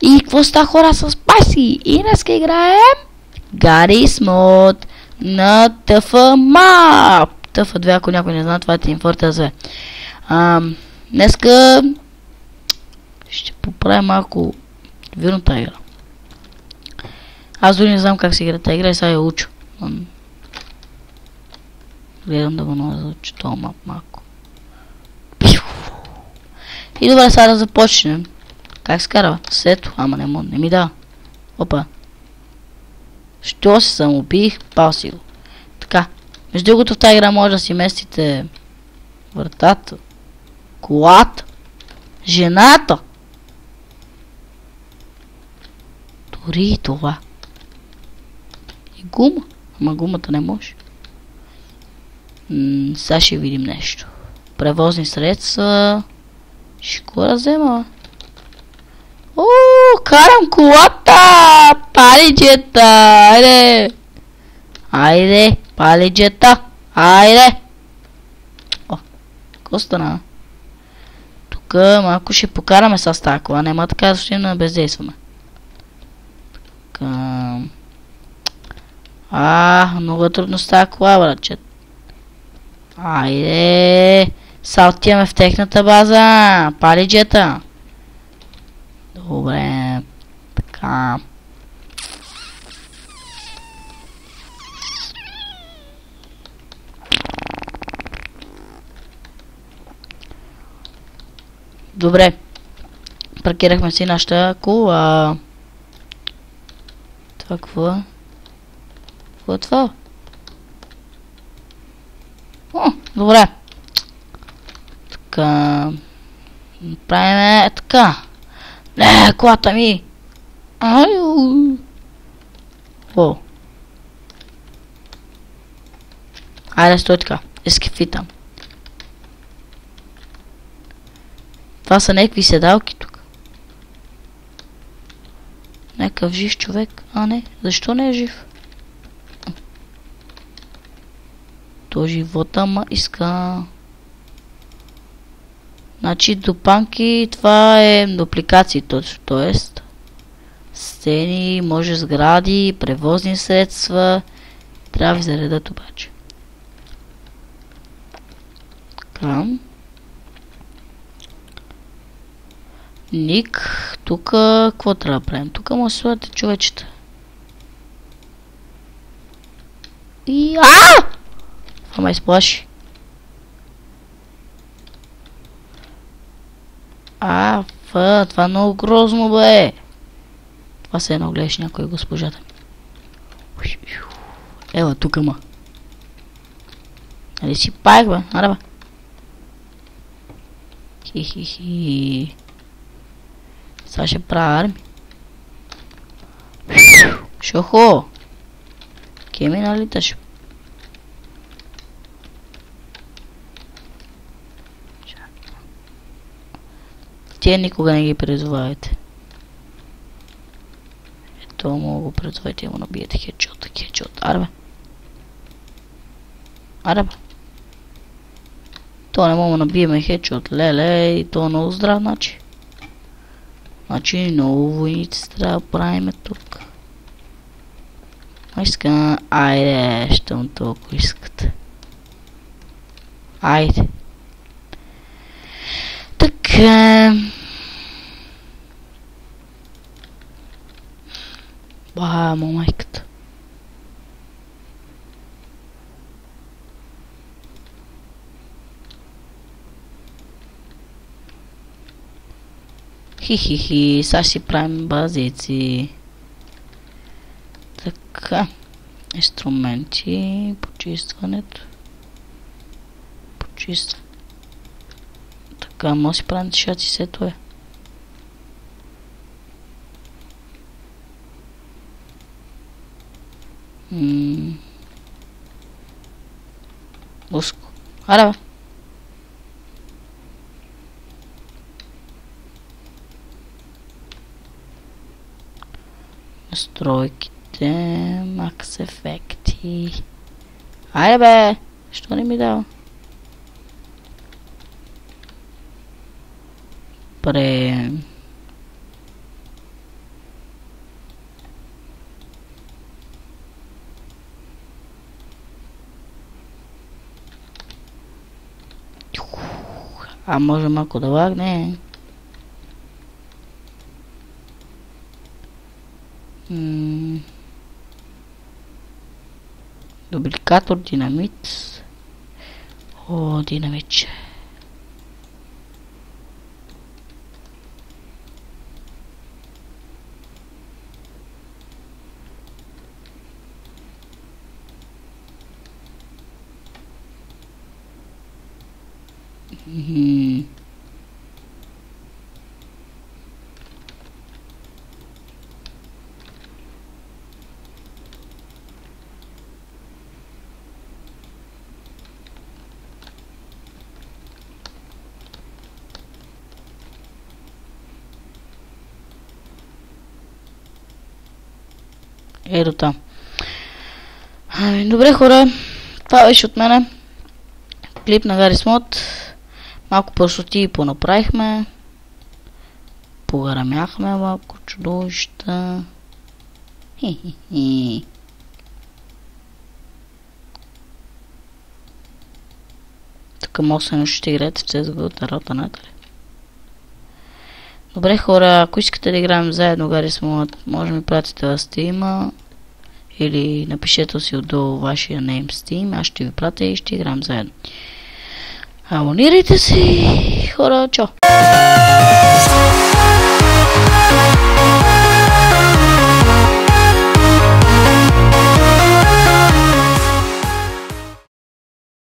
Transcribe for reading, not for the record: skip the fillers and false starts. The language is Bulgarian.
И какво ста хора с Спайси? И днес играем Garry's Mod на TF Map. TF2, ако някой не знае, това е Team Fortress 2. Днеска ще поправим малко вирната игра. Аз дори не знам как се игра тази игра и сега я учу. Гледам да го науча това мап малко. И добре, сега да започнем. Как се кара? Сето, ама не ми дава. Опа. Що се самоубих? Пал си го. Така. Между другото в тази игра може да си местите вратата, колата, жената. Дори и това. И гума. Ама гумата не може. Сега ще видим нещо. Превозни средства. Ще го разема. Карам колата! Палиджета! Айде! Айде! Палиджета! Айде! О, какво стана? Тук малко ще покараме с тази кола. Нема така, защото не бездействаме. Така... много трудно с тази кола, братчет. Айде! Са отиваме в техната база! Палиджета! Добре, така. Добре. Паркирахме си нашата кола. Това какво е? Какво е това? О, добре. Така. Правиме така. Не, колата ми! Аю! О! Айде, стой така. Ескифитам. Това са някакви седалки тук. Някакъв жив човек. А не, защо не е жив? То живота ма иска. Значи допанки, това е дупликации точно, т.е. стени, може сгради, превозни средства, трябва ви заредат обаче. Така. Ник, тук какво трябва да правим? Тук може да слагате човечета. И това ме изплаши. Това е много грозно, бе. Това се едно гледаш някой госпожата. Ела, тук ма. Нали си пак, бе? Аре, бе. Хи. Сега ще правя арми. Шохо. Ке ми налиташ? Тие никога не ги призовавайте. Ето мога го призовайте и му набиете хедшот. Аре бе. То не мога да набиеме хедшот. Леле, и то много здрав, значи. Значи много войници трябва да правиме тук. Искам, айде, щом толкова искате. Айде. Така. Майката. Хи, сега си правим базици. Така. Инструменти, почистването. Така, може да си правим шаци сетове. Уско. Аре, бе. Настройките, макс ефекти. Айде бе! Що не ми дава? Пре... А може малко да лагне? Дубликатор, динамит. О, динамитче. Ето там. Добре хора, това беше от мене. Клип на Гарис Мод. Малко пършоти понаправихме. Погарамяхме малко чудовища. Хи-хи-хи. Тук може да ще играете в CSGO от народа на тър. Добре хора, ако искате да играем заедно Гарис Мод, може да ми пратите в Steam или напишете си отдолу вашия name Steam, аз ще ви пратя и ще играем заедно. Абонирайте се, хора, чао!